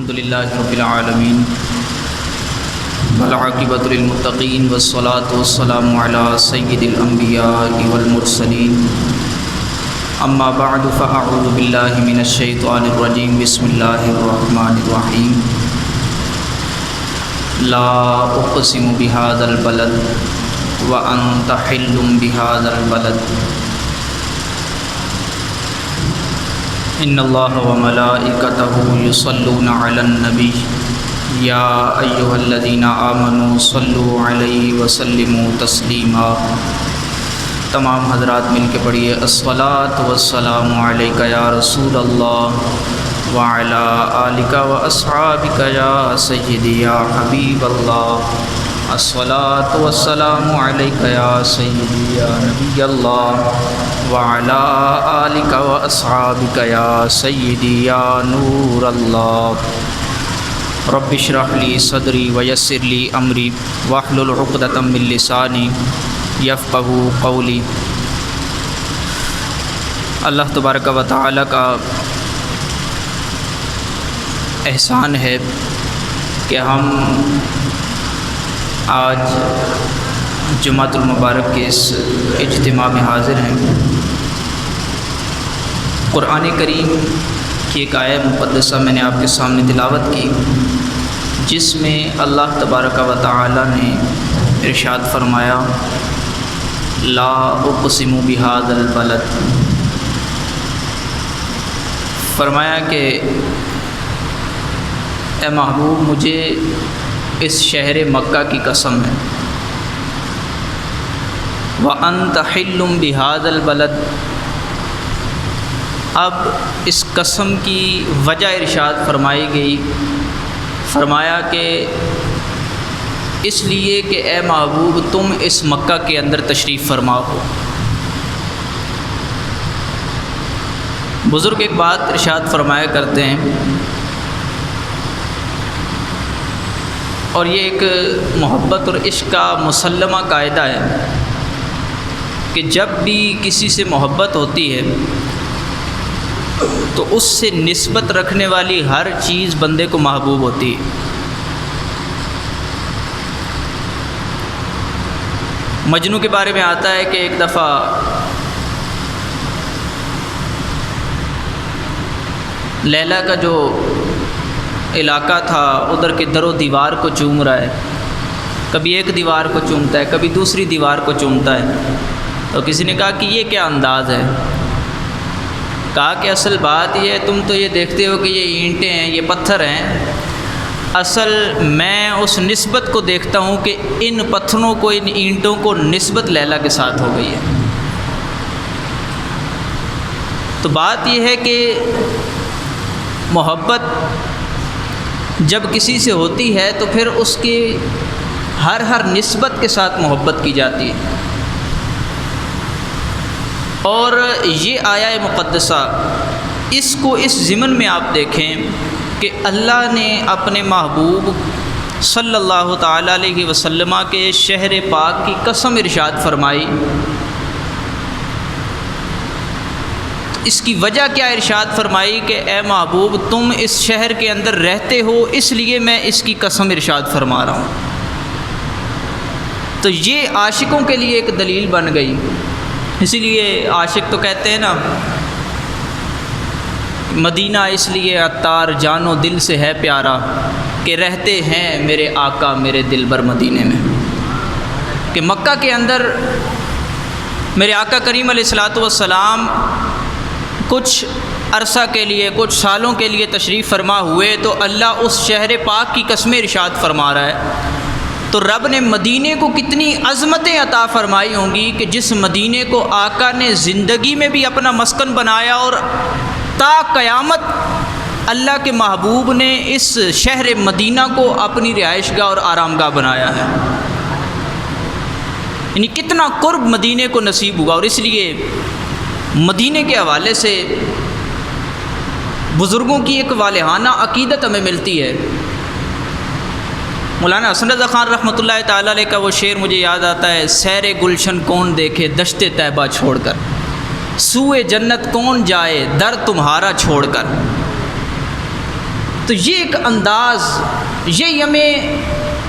الحمد للہ رب العالمین والعاقبۃ للمتقین والصلاة والسلام علی سید الانبیاء والمرسلین اما بعد فاعوذ باللہ من الشیطان الرجیم بسم اللہ الرحمن الرحیم لا اقسم بهذا البلد وانت حل بهذا البلد ان اللہ وملائکتہ یصلون علی النبی یا ایہا الذین آمنوا صلوا علیہ وسلموا تسلیما۔ تمام حضرات مل کے پڑھیے الصلاۃ والسلام علیک یا رسول اللہ وعلی آلک واصحابک یا سیدی یا حبیب اللہ۔ الصلاۃ والسلام علیک یا سیدی یا نبی اللہ وعلی آلک واصحابک یا سیدی یا نور اللہ۔ رب اشرح لی صدری ویسر لی امری واحلل عقدۃ من لسانی یفقہوا قولی۔ اللہ تبارک و تعالی کا احسان ہے کہ ہم آج جمعۃ المبارک کے اس اجتماع میں حاضر ہیں۔ قرآن کریم کی ایک آیت مقدسہ میں نے آپ کے سامنے تلاوت کی، جس میں اللہ تبارک و تعالی نے ارشاد فرمایا لا اقسم بهذا البلد، فرمایا کہ اے محبوب مجھے اس شہر مکہ کی قسم ہے، وَأَنْتَ حِلٌّ بِهَذَا الْبَلَدِ۔ اب اس قسم کی وجہ ارشاد فرمائی گئی، فرمایا کہ اس لیے کہ اے محبوب تم اس مکہ کے اندر تشریف فرما ہو۔ بزرگ ایک بات ارشاد فرمایا کرتے ہیں، اور یہ ایک محبت اور عشق کا مسلمہ قاعدہ ہے کہ جب بھی کسی سے محبت ہوتی ہے تو اس سے نسبت رکھنے والی ہر چیز بندے کو محبوب ہوتی ہے۔ مجنوں کے بارے میں آتا ہے کہ ایک دفعہ لیلا کا جو علاقہ تھا ادھر کے در و دیوار کو چوم رہا ہے، کبھی ایک دیوار کو چومتا ہے کبھی دوسری دیوار کو چومتا ہے۔ تو کسی نے کہا کہ یہ کیا انداز ہے؟ کہا کہ اصل بات یہ ہے، تم تو یہ دیکھتے ہو کہ یہ اینٹیں ہیں یہ پتھر ہیں، اصل میں اس نسبت کو دیکھتا ہوں کہ ان پتھروں کو ان اینٹوں کو نسبت لیلا کے ساتھ ہو گئی ہے۔ تو بات یہ ہے کہ محبت جب کسی سے ہوتی ہے تو پھر اس کی ہر نسبت کے ساتھ محبت کی جاتی ہے۔ اور یہ آیہ مقدسہ اس کو اس ضمن میں آپ دیکھیں کہ اللہ نے اپنے محبوب صلی اللہ تعالیٰ علیہ وسلم کے شہر پاک کی قسم ارشاد فرمائی۔ اس کی وجہ کیا ارشاد فرمائی کہ اے محبوب تم اس شہر کے اندر رہتے ہو، اس لیے میں اس کی قسم ارشاد فرما رہا ہوں۔ تو یہ عاشقوں کے لیے ایک دلیل بن گئی۔ اسی لیے عاشق تو کہتے ہیں نا مدینہ اس لیے عطار جان و دل سے ہے پیارا کہ رہتے ہیں میرے آقا میرے دلبر مدینے میں، کہ مکہ کے اندر میرے آقا کریم علیہ الصلاۃ والسلام کچھ عرصہ کے لیے کچھ سالوں کے لیے تشریف فرما ہوئے، تو اللہ اس شہر پاک کی قسمیں ارشاد فرما رہا ہے۔ تو رب نے مدینے کو کتنی عظمتیں عطا فرمائی ہوں گی کہ جس مدینے کو آقا نے زندگی میں بھی اپنا مسکن بنایا، اور تا قیامت اللہ کے محبوب نے اس شہر مدینہ کو اپنی رہائش گاہ اور آرام گاہ بنایا ہے۔ یعنی کتنا قرب مدینے کو نصیب ہوا، اور اس لیے مدینے کے حوالے سے بزرگوں کی ایک والہانہ عقیدت ہمیں ملتی ہے۔ مولانا حسن رضا خان رحمۃ اللہ تعالیٰ علیہ کا وہ شعر مجھے یاد آتا ہے، سیر گلشن کون دیکھے دشت طیبہ چھوڑ کر، سوئے جنت کون جائے در تمہارا چھوڑ کر۔ تو یہ ایک انداز، یہی ہمیں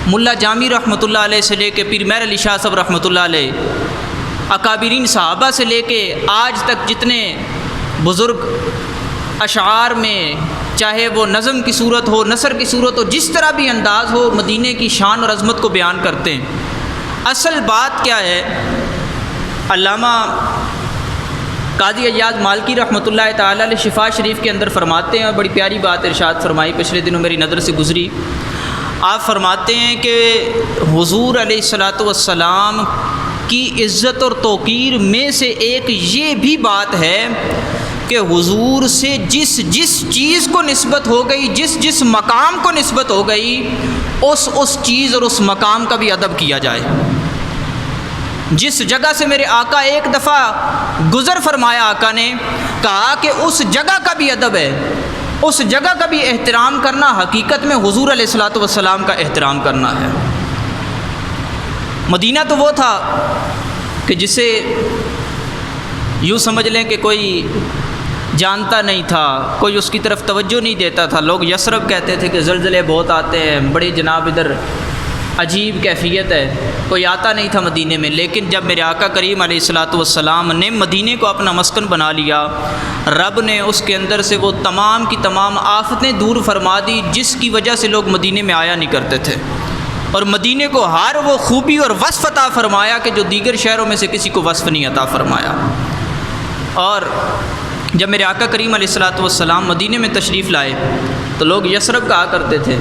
ملا جامی رحمۃ اللہ علیہ سے لے کے پیر مہر علی شاہ صاحب رحمۃ اللہ علیہ، اکابرین صحابہ سے لے کے آج تک جتنے بزرگ اشعار میں، چاہے وہ نظم کی صورت ہو، نثر کی صورت ہو، جس طرح بھی انداز ہو، مدینے کی شان اور عظمت کو بیان کرتے ہیں۔ اصل بات کیا ہے، علامہ قاضی ایاز مالکی رحمۃ اللہ تعالیٰ علیہ شفا شریف کے اندر فرماتے ہیں، اور بڑی پیاری بات ارشاد فرمائی، پچھلے دنوں میری نظر سے گزری۔ آپ فرماتے ہیں کہ حضور علیہ الصلاۃ والسلام کی عزت اور توقیر میں سے ایک یہ بھی بات ہے کہ حضور سے جس جس چیز کو نسبت ہو گئی، جس جس مقام کو نسبت ہو گئی، اس چیز اور اس مقام کا بھی ادب کیا جائے۔ جس جگہ سے میرے آقا ایک دفعہ گزر فرمایا، آقا نے کہا کہ اس جگہ کا بھی ادب ہے، اس جگہ کا بھی احترام کرنا حقیقت میں حضور علیہ الصلاۃ والسلام کا احترام کرنا ہے۔ مدینہ تو وہ تھا کہ جسے یوں سمجھ لیں کہ کوئی جانتا نہیں تھا، کوئی اس کی طرف توجہ نہیں دیتا تھا۔ لوگ یثرب کہتے تھے کہ زلزلے بہت آتے ہیں، بڑی جناب ادھر عجیب کیفیت ہے، کوئی آتا نہیں تھا مدینے میں۔ لیکن جب میرے آقا کریم علیہ الصلاۃ والسلام نے مدینے کو اپنا مسکن بنا لیا، رب نے اس کے اندر سے وہ تمام کی تمام آفتیں دور فرما دی جس کی وجہ سے لوگ مدینے میں آیا نہیں کرتے تھے، اور مدینے کو ہر وہ خوبی اور وصف عطا فرمایا کہ جو دیگر شہروں میں سے کسی کو وصف نہیں عطا فرمایا۔ اور جب میرے آقا کریم علیہ الصلاۃ والسلام مدینے میں تشریف لائے تو لوگ یثرب کہا کرتے تھے۔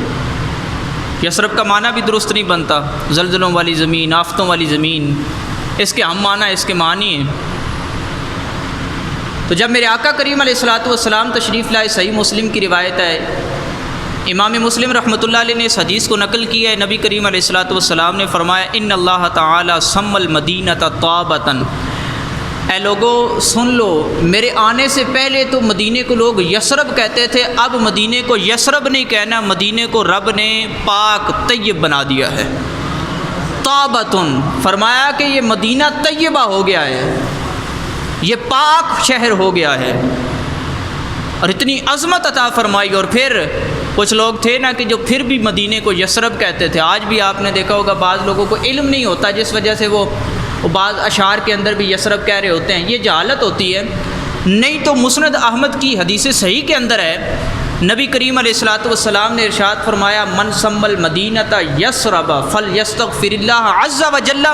یثرب کا معنی بھی درست نہیں بنتا، زلزلوں والی زمین، آفتوں والی زمین، اس کے ہم معنی، اس کے معنی ہیں۔ تو جب میرے آقا کریم علیہ الصلاۃ والسلام تشریف لائے، صحیح مسلم کی روایت ہے، امام مسلم رحمۃ اللہ علیہ نے اس حدیث کو نقل کیا ہے، نبی کریم علیہ الصلاۃ والسلام نے فرمایا ان اللہ تعالی سم المدینۃ طابۃ، اے لوگو سن لو، میرے آنے سے پہلے تو مدینے کو لوگ یثرب کہتے تھے، اب مدینے کو یثرب نہیں کہنا، مدینے کو رب نے پاک طیب بنا دیا ہے۔ طابۃن، فرمایا کہ یہ مدینہ طیبہ ہو گیا ہے، یہ پاک شہر ہو گیا ہے، اور اتنی عظمت عطا فرمائی۔ اور پھر کچھ لوگ تھے نا کہ جو پھر بھی مدینے کو یثرب کہتے تھے۔ آج بھی آپ نے دیکھا ہوگا بعض لوگوں کو علم نہیں ہوتا، جس وجہ سے وہ بعض اشعار کے اندر بھی یثرب کہہ رہے ہوتے ہیں، یہ جہالت ہوتی ہے۔ نہیں تو مسند احمد کی حدیث صحیح کے اندر ہے، نبی کریم علیہ الصلاۃ والسلام نے ارشاد فرمایا من سم المدینۃ یثرب فلیستغفر اللہ عز وجل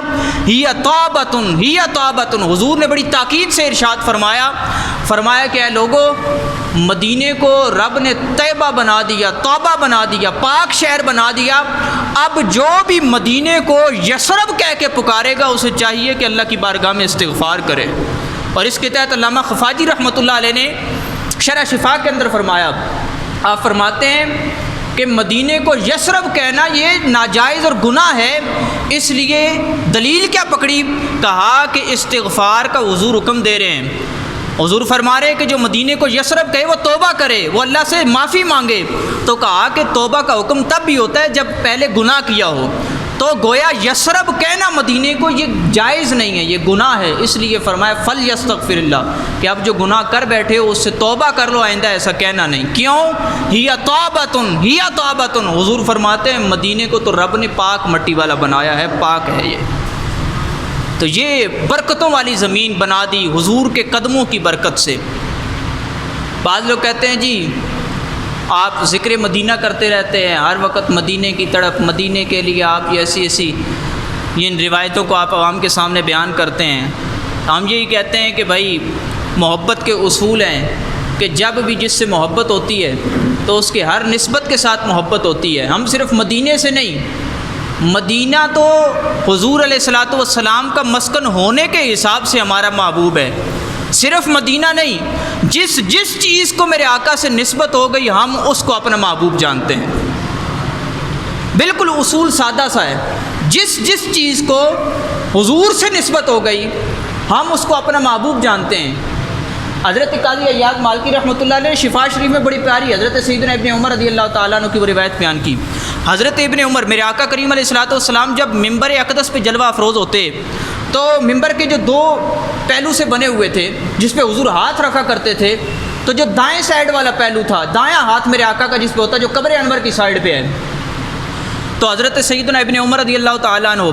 ہی طابۃ ہی طابۃ۔ حضور نے بڑی تاکید سے ارشاد فرمایا کہ اے لوگو، مدینے کو رب نے طیبہ بنا دیا، توبہ بنا دیا، پاک شہر بنا دیا۔ اب جو بھی مدینے کو یثرب کہہ کے پکارے گا، اسے چاہیے کہ اللہ کی بارگاہ میں استغفار کرے۔ اور اس کے تحت علامہ خفاجی رحمۃ اللہ علیہ نے شرح شفا کے اندر فرمایا، آپ فرماتے ہیں کہ مدینے کو یثرب کہنا یہ ناجائز اور گناہ ہے، اس لیے دلیل کیا پکڑی؟ کہا کہ استغفار کا حضور حکم دے رہے ہیں۔ حضور فرما رہے ہیں کہ جو مدینے کو یثرب کہے وہ توبہ کرے، وہ اللہ سے معافی مانگے۔ تو کہا کہ توبہ کا حکم تب بھی ہوتا ہے جب پہلے گناہ کیا ہو، تو گویا یثرب کہنا مدینے کو یہ جائز نہیں ہے، یہ گناہ ہے۔ اس لیے فرمایا فلیستغفر اللہ، کہ اب جو گناہ کر بیٹھے ہو اس سے توبہ کر لو، آئندہ ایسا کہنا نہیں۔ کیوں؟ ہی طابۃ ہی طابۃ، حضور فرماتے ہیں مدینے کو تو رب نے پاک مٹی والا بنایا ہے، پاک ہے یہ۔ تو یہ برکتوں والی زمین بنا دی حضور کے قدموں کی برکت سے۔ بعض لوگ کہتے ہیں جی آپ ذکر مدینہ کرتے رہتے ہیں، ہر وقت مدینے کی تڑپ، مدینے کے لیے آپ ایسی ان روایتوں کو آپ عوام کے سامنے بیان کرتے ہیں۔ ہم یہی کہتے ہیں کہ بھائی محبت کے اصول ہیں کہ جب بھی جس سے محبت ہوتی ہے تو اس کے ہر نسبت کے ساتھ محبت ہوتی ہے۔ ہم صرف مدینے سے نہیں، مدینہ تو حضور علیہ الصلاۃ والسلام کا مسکن ہونے کے حساب سے ہمارا محبوب ہے، صرف مدینہ نہیں، جس چیز کو میرے آقا سے نسبت ہو گئی ہم اس کو اپنا محبوب جانتے ہیں۔ بالکل اصول سادہ سا ہے، جس چیز کو حضور سے نسبت ہو گئی ہم اس کو اپنا محبوب جانتے ہیں۔ حضرت قاضی ایاز مالکی رحمۃ اللہ علیہ شفا شریف میں بڑی پیاری حضرت سیدنا ابن عمر رضی اللہ تعالیٰ عنہ کی وہ روایت بیان کی۔ حضرت ابن عمر، میرے آقا کریم علیہ الصلاۃ والسلام جب ممبر اقدس پہ جلوہ افروز ہوتے تو ممبر کے جو دو پہلو سے بنے ہوئے تھے جس پہ حضور ہاتھ رکھا کرتے تھے، تو جو دائیں سائڈ والا پہلو تھا، دایاں ہاتھ میرے آقا کا جس پہ ہوتا ہے، جو قبر انور کی سائڈ پہ ہے، تو حضرت سیدنا ابن عمر رضی اللہ تعالیٰ عنہ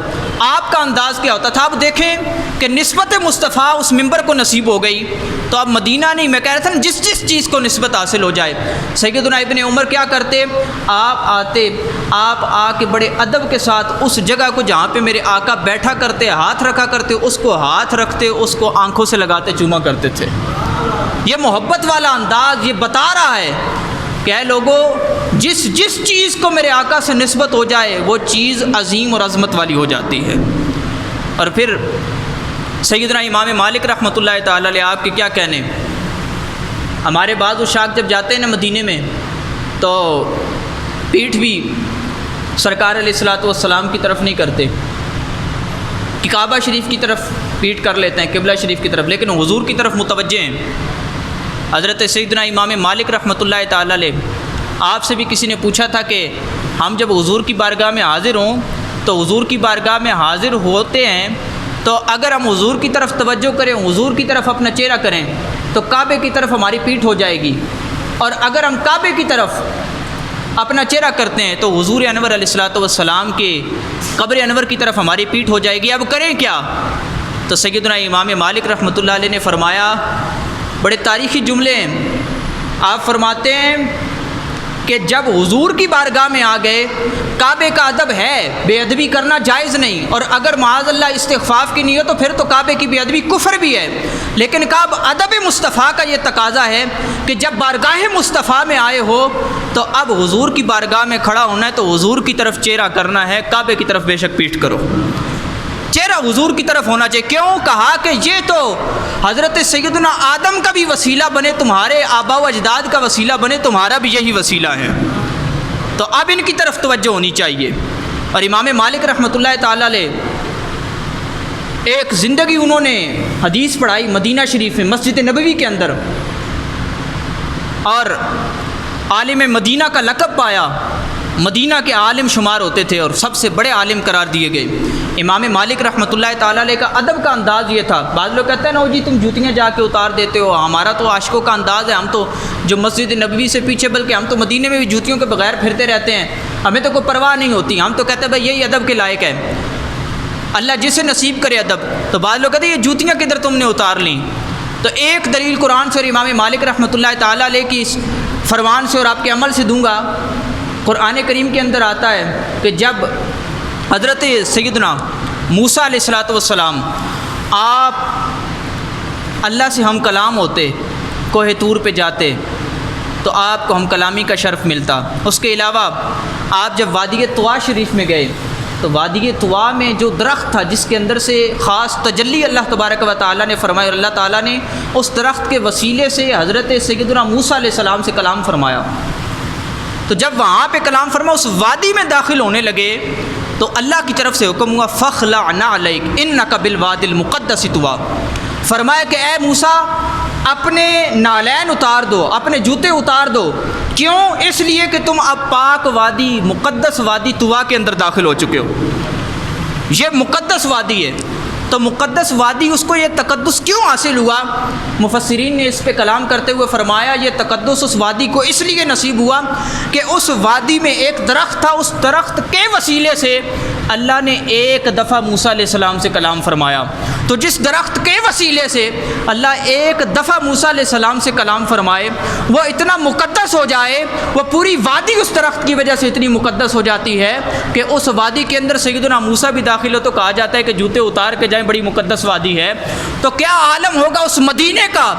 آپ کا انداز کیا ہوتا تھا؟ آپ دیکھیں کہ نسبت مصطفیٰ اس منبر کو نصیب ہو گئی، تو اب مدینہ نہیں، میں کہہ رہا تھا نا، جس جس چیز کو نسبت حاصل ہو جائے، سیدنا ابن عمر کیا کرتے؟ آپ آتے، آپ آ کے بڑے ادب کے ساتھ اس جگہ کو جہاں پہ میرے آقا بیٹھا کرتے، ہاتھ رکھا کرتے، اس کو ہاتھ رکھتے، اس کو آنکھوں سے لگاتے، چوما کرتے تھے۔ یہ محبت والا انداز یہ بتا رہا ہے کہ اے لوگوں، جس جس چیز کو میرے آقا سے نسبت ہو جائے وہ چیز عظیم اور عظمت والی ہو جاتی ہے۔ اور پھر سیدنا امام مالک رحمۃ اللہ تعالیٰ علیہ، آپ کے کیا کہنے، ہمارے بعض اشاق جب جاتے ہیں نا مدینے میں، تو پیٹھ بھی سرکار علیہ الصلوۃ والسلام کی طرف نہیں کرتے، کہ کعبہ شریف کی طرف پیٹھ کر لیتے ہیں، قبلہ شریف کی طرف، لیکن حضور کی طرف متوجہ ہیں۔ حضرت سیدنا امام مالک رحمۃ اللہ تعالیٰ علیہ، آپ سے بھی کسی نے پوچھا تھا کہ ہم جب حضور کی بارگاہ میں حاضر ہوں تو حضور کی بارگاہ میں حاضر ہوتے ہیں، تو اگر ہم حضور کی طرف توجہ کریں، حضور کی طرف اپنا چہرہ کریں، تو کعبے کی طرف ہماری پیٹھ ہو جائے گی، اور اگر ہم کعبے کی طرف اپنا چہرہ کرتے ہیں تو حضور انور علیہ الصلوۃ والسلام کے قبر انور کی طرف ہماری پیٹھ ہو جائے گی۔ اب کریں کیا؟ تو سیدنا امام مالک رحمۃ اللہ علیہ نے فرمایا، بڑے تاریخی جملے ہیں، آپ فرماتے ہیں کہ جب حضور کی بارگاہ میں آ گئے، کعبے کا ادب ہے، بے ادبی کرنا جائز نہیں، اور اگر معاذ اللہ استخفاف کی نہیں ہو تو پھر تو کعبے کی بے ادبی کفر بھی ہے، لیکن کعب ادب مصطفیٰ کا یہ تقاضا ہے کہ جب بارگاہ مصطفیٰ میں آئے ہو تو اب حضور کی بارگاہ میں کھڑا ہونا ہے تو حضور کی طرف چہرہ کرنا ہے، کعبے کی طرف بے شک پیٹھ کرو، چہرہ حضور کی طرف ہونا چاہیے۔ کیوں؟ کہا کہ یہ تو حضرت سیدنا آدم کا بھی وسیلہ بنے، تمہارے آبا و اجداد کا وسیلہ بنے، تمہارا بھی یہی وسیلہ ہے، تو اب ان کی طرف توجہ ہونی چاہیے۔ اور امام مالک رحمۃ اللہ تعالیٰ علیہ ایک زندگی انہوں نے حدیث پڑھائی مدینہ شریف میں، مسجد نبوی کے اندر، اور عالم مدینہ کا لقب پایا، مدینہ کے عالم شمار ہوتے تھے اور سب سے بڑے عالم قرار دیے گئے۔ امام مالک رحمۃ اللہ تعالیٰ علیہ کا ادب کا انداز یہ تھا، بعض لوگ کہتے ہیں نا جی تم جوتیاں جا کے اتار دیتے ہو، ہمارا تو عاشقوں کا انداز ہے، ہم تو جو مسجد نبوی سے پیچھے، بلکہ ہم تو مدینے میں بھی جوتیوں کے بغیر پھرتے رہتے ہیں، ہمیں تو کوئی پرواہ نہیں ہوتی، ہم تو کہتے ہیں بھائی یہی ادب کے لائق ہے، اللہ جسے نصیب کرے ادب۔ تو بعض لوگ کہتے ہیں یہ جوتیاں کدھر تم نے اتار لیں، تو ایک دلیل قرآن سے اور امام مالک رحمۃ اللہ تعالیٰ علیہ کی فرمان سے اور آپ کے عمل سے دوں گا۔ قرآن کریم کے اندر آتا ہے کہ جب حضرت سیدنا موسیٰ علیہ الصلوۃ والسلام آپ اللہ سے ہم کلام ہوتے، کوہ طور پہ جاتے تو آپ کو ہم کلامی کا شرف ملتا۔ اس کے علاوہ آپ جب وادی طوا شریف میں گئے تو وادی طوا میں جو درخت تھا جس کے اندر سے خاص تجلی اللہ تبارک و تعالیٰ نے فرمایا، اور اللہ تعالیٰ نے اس درخت کے وسیلے سے حضرت سیدنا موسیٰ علیہ السلام سے کلام فرمایا، تو جب وہاں پہ کلام فرما اس وادی میں داخل ہونے لگے تو اللہ کی طرف سے حکم ہوا فَخْلَعْ نَعْلَيْكَ إِنَّكَ بِالْوَادِ الْمُقَدَّسِ طُوَىٰ، فرمایا کہ اے موسیٰ اپنے نالین اتار دو، اپنے جوتے اتار دو، کیوں؟ اس لیے کہ تم اب پاک وادی، مقدس وادی طوا کے اندر داخل ہو چکے ہو، یہ مقدس وادی ہے، تو مقدس وادی اس کو یہ تقدس کیوں حاصل ہوا؟ مفسرین نے اس پہ کلام کرتے ہوئے فرمایا یہ تقدس اس وادی کو اس لیے نصیب ہوا کہ اس وادی میں ایک درخت تھا، اس درخت کے وسیلے سے اللہ نے ایک دفعہ موسیٰ علیہ السلام سے کلام فرمایا، تو جس درخت کے وسیلے سے اللہ ایک دفعہ موسیٰ علیہ السلام سے کلام فرمائے وہ اتنا مقدس ہو جائے، وہ پوری وادی اس درخت کی وجہ سے اتنی مقدس ہو جاتی ہے کہ اس وادی کے اندر سیدنا موسیٰ بھی داخل ہو تو کہا جاتا ہے کہ جوتے اتار کے جائیں، بڑی مقدس وادی ہے۔ تو کیا عالم ہوگا اس مدینے کا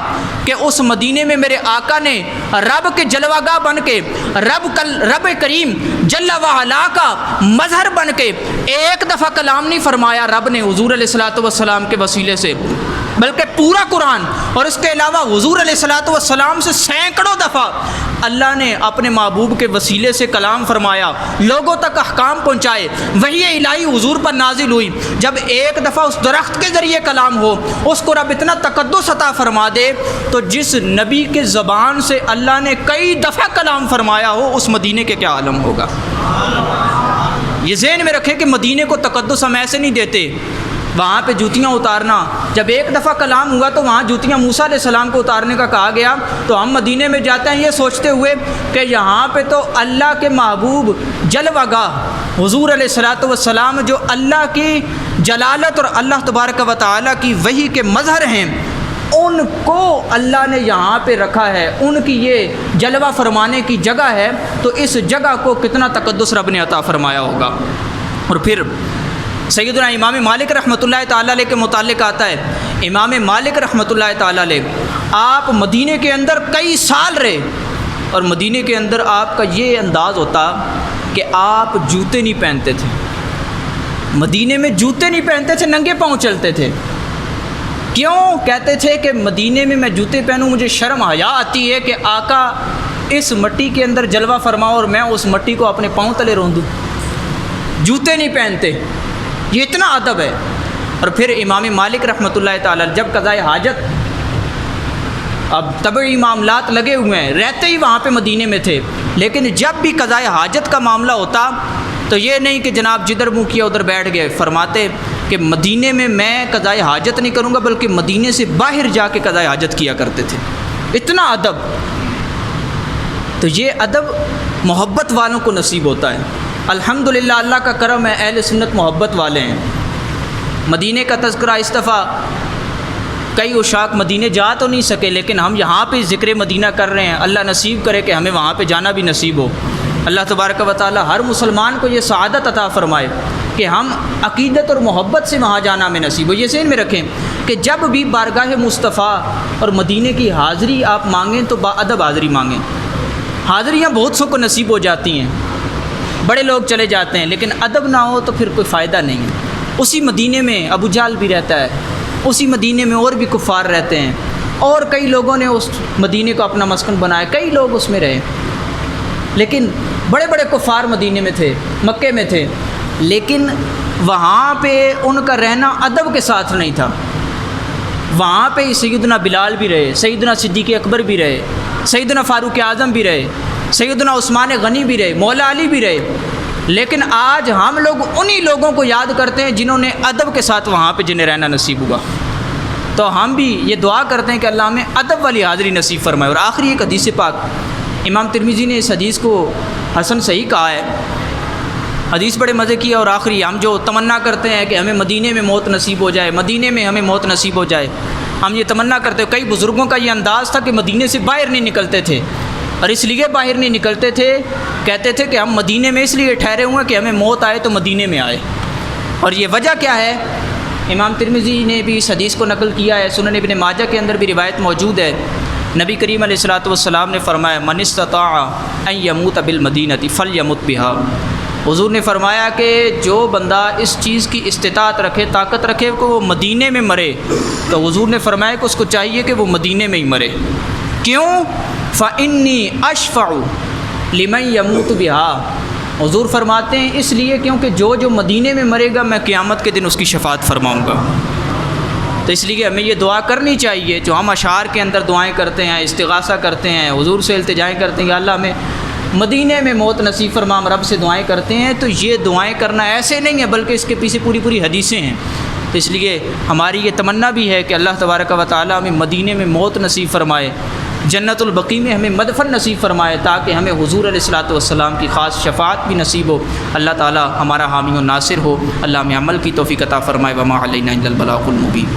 کہ اس مدینے میں میرے آقا نے رب کے جلوہ گاہ بن کے، رب کریم جل وعلا کا مظہر بن کے ایک دفعہ کلام نہیں فرمایا رب نے حضور علیہ الصلوۃ والسلام کے وسیلے سے، بلکہ پورا قرآن اور اس کے علاوہ حضور علیہ الصلوۃ والسلام سے سینکڑوں دفعہ اللہ نے اپنے محبوب کے وسیلے سے کلام فرمایا، لوگوں تک احکام پہنچائے، وحی الہی حضور پر نازل ہوئی۔ جب ایک دفعہ اس درخت کے ذریعے کلام ہو، اس کو رب اتنا تقدس عطا فرما دے، تو جس نبی کے زبان سے اللہ نے کئی دفعہ کلام فرمایا ہو اس مدینے کے کیا عالم ہوگا۔ یہ ذہن میں رکھیں کہ مدینے کو تقدس ہم ایسے نہیں دیتے وہاں پہ جوتیاں اتارنا، جب ایک دفعہ کلام ہوا تو وہاں جوتیاں موسیٰ علیہ السلام کو اتارنے کا کہا گیا، تو ہم مدینے میں جاتے ہیں یہ سوچتے ہوئے کہ یہاں پہ تو اللہ کے محبوب جلوہ گاہ حضور علیہ الصلوۃ والسلام جو اللہ کی جلالت اور اللہ تبارک و تعالیٰ کی وحی کے مظہر ہیں، ان کو اللہ نے یہاں پہ رکھا ہے، ان کی یہ جلوہ فرمانے کی جگہ ہے، تو اس جگہ کو کتنا تقدس رب نے عطا فرمایا ہوگا۔ اور پھر سیدنا امام مالک رحمۃ اللہ تعالیٰ علیہ کے متعلق آتا ہے، امام مالک رحمۃ اللہ تعالیٰ علیہ آپ مدینے کے اندر کئی سال رہے، اور مدینے کے اندر آپ کا یہ انداز ہوتا کہ آپ جوتے نہیں پہنتے تھے، مدینے میں جوتے نہیں پہنتے تھے، ننگے پاؤں چلتے تھے۔ کیوں؟ کہتے تھے کہ مدینے میں جوتے پہنوں مجھے شرم حیا آتی ہے کہ آقا اس مٹی کے اندر جلوہ فرماؤ اور میں اس مٹی کو اپنے پاؤں تلے روندوں، جوتے نہیں پہنتے، یہ اتنا ادب ہے۔ اور پھر امام مالک رحمۃ اللہ تعالیٰ جب قضاء حاجت، اب طبعی معاملات لگے ہوئے ہیں، رہتے ہی وہاں پہ مدینے میں تھے، لیکن جب بھی قضاء حاجت کا معاملہ ہوتا تو یہ نہیں کہ جناب جدھر منہ کیا ادھر بیٹھ گئے، فرماتے کہ مدینے میں میں قضاء حاجت نہیں کروں گا بلکہ مدینے سے باہر جا کے قضاء حاجت کیا کرتے تھے، اتنا ادب۔ تو یہ ادب محبت والوں کو نصیب ہوتا ہے۔ الحمدللہ اللہ کا کرم ہے، اہل سنت محبت والے ہیں۔ مدینے کا تذکرہ اس دفعہ کئی عشاق مدینے جا تو نہیں سکے، لیکن ہم یہاں پہ ذکر مدینہ کر رہے ہیں، اللہ نصیب کرے کہ ہمیں وہاں پہ جانا بھی نصیب ہو۔ اللہ تبارک و تعالی ہر مسلمان کو یہ سعادت عطا فرمائے کہ ہم عقیدت اور محبت سے وہاں جانا ہمیں نصیب ہو۔ یہ ذہن میں رکھیں کہ جب بھی بارگاہ مصطفیٰ اور مدینے کی حاضری آپ مانگیں تو با ادب حاضری مانگیں۔ حاضریاں بہت سو کو نصیب ہو جاتی ہیں، بڑے لوگ چلے جاتے ہیں، لیکن ادب نہ ہو تو پھر کوئی فائدہ نہیں ہے۔ اسی مدینے میں ابو جہل بھی رہتا ہے، اسی مدینے میں اور بھی کفار رہتے ہیں، اور کئی لوگوں نے اس مدینے کو اپنا مسکن بنایا، کئی لوگ اس میں رہے، لیکن بڑے بڑے کفار مدینے میں تھے، مکے میں تھے، لیکن وہاں پہ ان کا رہنا ادب کے ساتھ نہیں تھا۔ وہاں پہ سیدنا بلال بھی رہے، سیدنا صدیق اکبر بھی رہے، سیدنا فاروق اعظم بھی رہے، سیدنا عثمان غنی بھی رہے، مولا علی بھی رہے، لیکن آج ہم لوگ انہی لوگوں کو یاد کرتے ہیں جنہوں نے ادب کے ساتھ وہاں پہ جنہیں رہنا نصیب ہوا۔ تو ہم بھی یہ دعا کرتے ہیں کہ اللہ ہمیں ادب والی حاضری نصیب فرمائے۔ اور آخری ایک حدیث پاک، امام ترمذی نے اس حدیث کو حسن صحیح کہا ہے، حدیث بڑے مزے کی ہے۔ اور آخری ہم جو تمنا کرتے ہیں کہ ہمیں مدینے میں موت نصیب ہو جائے، مدینے میں ہمیں موت نصیب ہو جائے، ہم یہ تمنا کرتے ہیں۔ کئی بزرگوں کا یہ انداز تھا کہ مدینے سے باہر نہیں نکلتے تھے، اور اس لیے باہر نہیں نکلتے تھے، کہتے تھے کہ ہم مدینے میں اس لیے ٹھہرے ہوئے ہیں کہ ہمیں موت آئے تو مدینے میں آئے۔ اور یہ وجہ کیا ہے؟ امام ترمذی نے بھی اس حدیث کو نقل کیا ہے، سنن ابن ماجہ کے اندر بھی روایت موجود ہے۔ نبی کریم علیہ الصلوۃ والسلام نے فرمایا من استطاع ان یموت بالمدینۃ فلیمت بها، حضور نے فرمایا کہ جو بندہ اس چیز کی استطاعت رکھے، طاقت رکھے کہ وہ مدینے میں مرے، تو حضور نے فرمایا کہ اس کو چاہیے کہ وہ مدینے میں ہی مرے۔ کیوں؟ فإنی اشفع لمن یموت بها، حضور فرماتے ہیں اس لیے کیونکہ جو مدینے میں مرے گا میں قیامت کے دن اس کی شفاعت فرماؤں گا۔ تو اس لیے ہمیں یہ دعا کرنی چاہیے جو ہم اشعار کے اندر دعائیں کرتے ہیں، استغاثہ کرتے ہیں، حضور سے التجائیں کرتے ہیں کہ اللہ ہمیں مدینے میں موت نصیب فرما، ہم رب سے دعائیں کرتے ہیں، تو یہ دعائیں کرنا ایسے نہیں ہے بلکہ اس کے پیچھے پوری حدیثیں ہیں۔ تو اس لیے ہماری یہ تمنا بھی ہے کہ اللہ تبارک و تعالی ہمیں مدینے میں موت نصیب فرمائے، جنت البقیع میں ہمیں مدفن نصیب فرمائے، تاکہ ہمیں حضور علیہ الصلوۃ والسلام کی خاص شفاعت بھی نصیب ہو۔ اللہ تعالی ہمارا حامی و ناصر ہو، اللہ ہمیں عمل کی توفیق عطا فرمائے۔ وما علینا الا البلاغ المبین۔